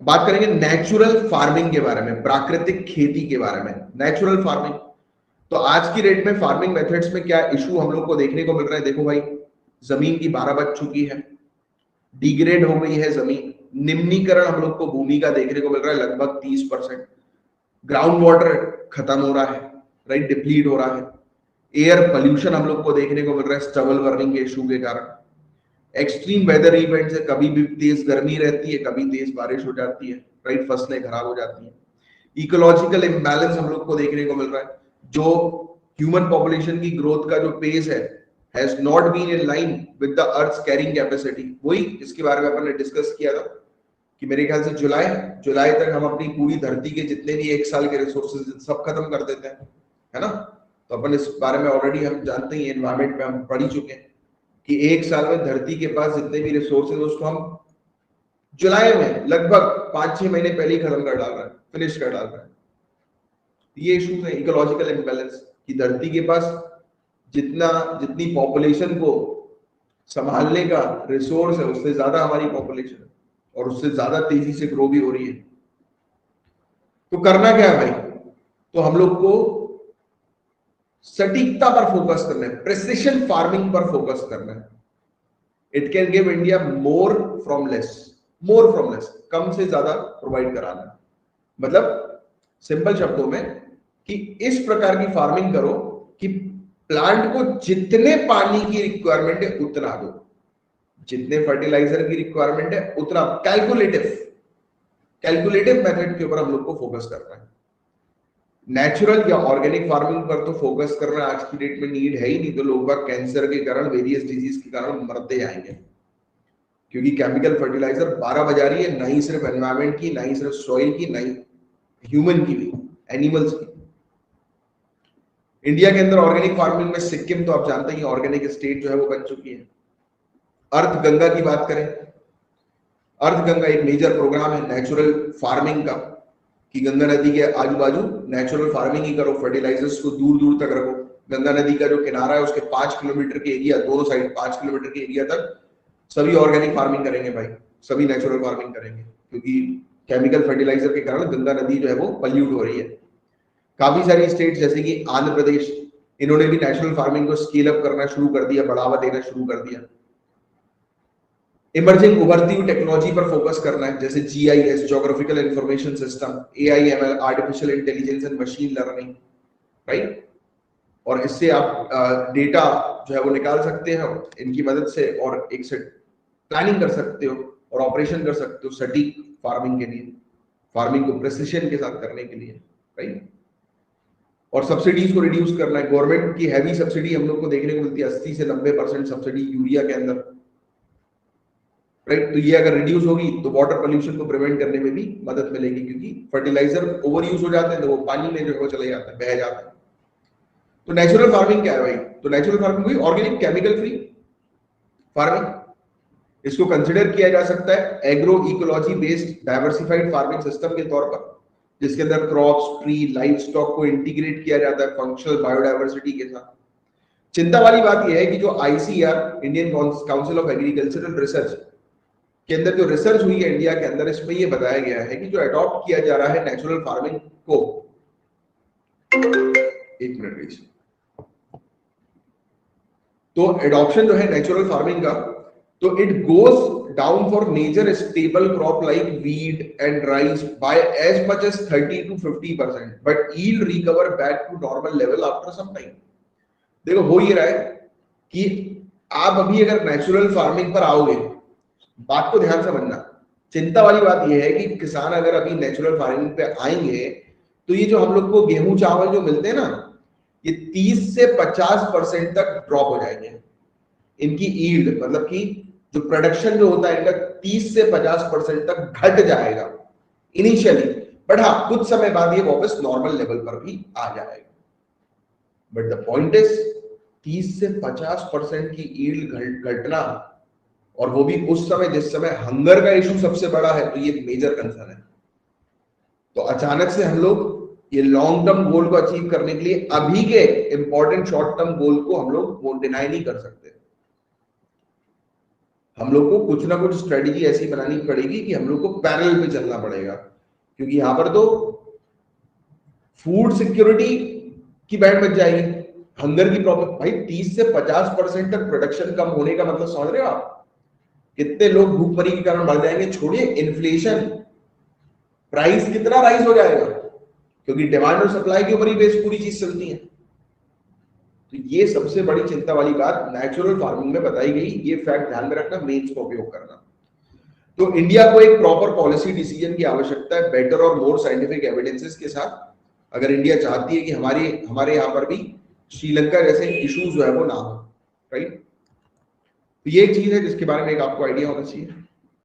बात करेंगे natural farming के बारे में, प्राकृतिक खेती के बारे में। नेचुरल फार्मिंग, तो आज की डेट में फार्मिंग मेथड्स में क्या इशू हम लोग को देखने को मिल रहा है? देखो भाई, जमीन की 12 बज चुकी है, डिग्रेड हो गई है जमीन, निम्नीकरण हम लोग को भूमि का देखने को मिल रहा है लगभग 30%, ग्राउंड वाटर खत्म हो रहा है, राइट, डिप्लीट हो रहा है, एयर पोल्यूशन हम लोग को देखने को मिल रहा है स्टबल बर्निंग के इशू के कारण, एक्सट्रीम वेदर इवेंट है, कभी भी तेज गर्मी रहती है, कभी तेज बारिश हो जाती है, राइट, फसलें खराब हो जाती हैं, इकोलॉजिकल इम्बैलेंस हम लोग को देखने को मिल रहा है, जो ह्यूमन पॉपुलेशन की ग्रोथ का जो पेस है has not been in line with the earth's carrying capacity. वही इसके बारे में अपन ने डिस्कस किया था कि मेरे ख्याल से जुलाई तक हम अपनी पूरी धरती के जितने भी एक साल के रिसोर्सेज सब खत्म कर देते हैं, है ना। तो अपन इस बारे में ऑलरेडी हम जानते ही, एनवायरमेंट में हम पढ़ ही चुके हैं कि एक साल में धरती के पास जितने भी रिसोर्सेज उसको हम जुलाई में लगभग 5-6 महीने पहले ही खत्म कर डाल रहे हैं, फिनिश कर डाल रहे हैं। ये इशूज है इकोलॉजिकल इम्बैलेंस कि धरती के पास जितनी पॉपुलेशन को संभालने का रिसोर्स है उससे ज्यादा हमारी पॉपुलेशन है और उससे ज्यादा तेजी से ग्रो भी हो रही है। तो करना क्या है भाई? तो हम लोग को सटीकता पर फोकस करना है, प्रिसिशन फार्मिंग पर फोकस करना है। It can give India more from less, कम से ज्यादा प्रोवाइड कराना। मतलब सिंपल शब्दों में कि इस प्रकार की फार्मिंग करो कि प्लांट को जितने पानी की रिक्वायरमेंट है उतना दो, जितने फर्टिलाइजर की रिक्वायरमेंट है उतना। कैलकुलेटिव मेथड के ऊपर हम लोग को फोकस करना है। नेचुरल या ऑर्गेनिक फार्मिंग पर तो फोकस करना आज की डेट में नीड है ही नहीं, तो लोग बाग कैंसर के कारण, वेरियस डिजीज के कारण मरते जाएंगे, क्योंकि केमिकल फर्टिलाइजर 12 बजा रही है, ना ही सिर्फ एनवायरमेंट की, ना ही सिर्फ सॉइल की, ना ही ह्यूमन की भी, एनिमल्स की। इंडिया के अंदर ऑर्गेनिक फार्मिंग में सिक्किम तो आप जानते ही ऑर्गेनिक स्टेट जो है वो बन चुकी है। अर्थ गंगा की बात करें, अर्थ गंगा एक मेजर प्रोग्राम है नेचुरल फार्मिंग का कि गंगा नदी के आजू बाजू नेचुरल फार्मिंग ही करो, फर्टिलाइजर्स को दूर दूर तक रखो। गंगा नदी का जो किनारा है उसके 5 किलोमीटर के एरिया, दोनों साइड 5 किलोमीटर के एरिया तक सभी ऑर्गेनिक फार्मिंग करेंगे भाई, सभी नेचुरल फार्मिंग करेंगे, क्योंकि केमिकल फर्टिलाइजर के कारण गंगा नदी जो है वो पल्यूट हो रही है। काफी सारी स्टेट जैसे कि आंध्र प्रदेश, इन्होंने भी नेचुरल फार्मिंग को स्केल अप करना शुरू कर दिया, बढ़ावा देना शुरू कर दिया। इमर्जिंग उभरती हुई टेक्नोलॉजी पर फोकस करना है, जैसे GIS, geographical information system, AIML, artificial intelligence and machine learning, right. और इससे आप डेटा जो है वो निकाल सकते हैं इनकी मदद से, और एक से प्लानिंग कर सकते हो और ऑपरेशन कर सकते हो सटीक फार्मिंग के लिए, फार्मिंग को प्रिसिशन के साथ करने के लिए, राइट। और सब्सिडीज को रिड्यूस करना है। गवर्नमेंट की हैवी सब्सिडी हम लोग को देखने को मिलती है, 80 से 90% सब्सिडी यूरिया के अंदर, राइट। तो ये अगर रिड्यूस होगी तो वाटर पोल्यूशन को प्रिवेंट करने में भी मदद मिलेगी, क्योंकि फर्टिलाइजर ओवर यूज हो जाते हैं तो वो पानी में जो है चले जाते हैं, बह जाते हैं। तो नेचुरल फार्मिंग क्या है भाई? तो नेचुरल फार्मिंग हुई ऑर्गेनिक केमिकल फ्री फार्मिंग। इसको कंसिडर किया जा सकता है agro ecology based diversified farming system के तौर पर, जिसके अंदर क्रॉप्स, ट्री, लाइव स्टॉक को इंटीग्रेट किया जाता है फंक्शनल बायोडाइवर्सिटी के साथ। चिंता वाली बात यह है कि जो ICR, Indian council of agricultural research के अंदर जो रिसर्च हुई है इंडिया के अंदर, इसमें यह बताया गया है कि जो अडॉप्ट किया जा रहा है नेचुरल फार्मिंग को, एक मिनट, तो एडॉप्शन जो है नेचुरल फार्मिंग का, तो it goes down for major stable crop like wheat and rice by as much as 30 to 50%, but yield recover back to normal level after some time. देखो हो ये रहा है कि आप अभी अगर नेचुरल फार्मिंग पर आओगे, बात को ध्यान से समझना, चिंता वाली बात यह है कि किसान अगर अभी नेचुरल फार्मिंग पे आएंगे तो ये जो हम लोग को गेहूं चावल जो मिलते हैं ना, ये 30 से 50% तक ड्रॉप हो जाएंगे। इनकी ईल्ड, मतलब कि जो प्रोडक्शन जो होता है इनका 30 से 50% तक घट जाएगा इनिशियली, बट हाँ कुछ समय बाद ये वापस नॉर्मल लेवल पर भी आ जाएगा। बट द पॉइंट इज 30 से 50% की ईल्ड घटना, और वो भी उस समय जिस समय हंगर का इशू सबसे बड़ा है, तो ये मेजर कंसर्न है। तो अचानक से हम लोग ये लॉन्ग टर्म गोल को अचीव करने के लिए अभी के इंपॉर्टेंट शॉर्ट टर्म गोल को हम लोग वो डिनाई नहीं कर सकते। हम लोग को कुछ ना कुछ स्ट्रेटेजी ऐसी बनानी पड़ेगी कि हम लोग को पैरेलल पे चलना पड़ेगा, क्योंकि यहां पर तो फूड सिक्योरिटी की बैंड बच जाएगी, हंगर की प्रॉब्लम। भाई 30 से 50% तक प्रोडक्शन कम होने का मतलब समझ रहे हो आप? कितने लोग भूखमरी के कारण मर जाएंगे। छोड़िए इन्फ्लेशन, प्राइस कितना राइज हो जाएगा, क्योंकि डिमांड और सप्लाई के ऊपर ही बेस पूरी चीज चलती है। तो ये सबसे बड़ी चिंता वाली बात नेचुरल फार्मिंग में बताई गई, ये फैक्ट ध्यान में रखना, मेन्स का उपयोग करना। तो इंडिया को एक प्रॉपर पॉलिसी डिसीजन की आवश्यकता है, बेटर और मोर साइंटिफिक एविडेंसेस के साथ, अगर इंडिया चाहती है कि हमारे यहाँ पर भी श्रीलंका जैसे इश्यूज जो है वो ना हो, राइट। तो ये एक चीज है जिसके बारे में एक आपको आइडिया होना चाहिए।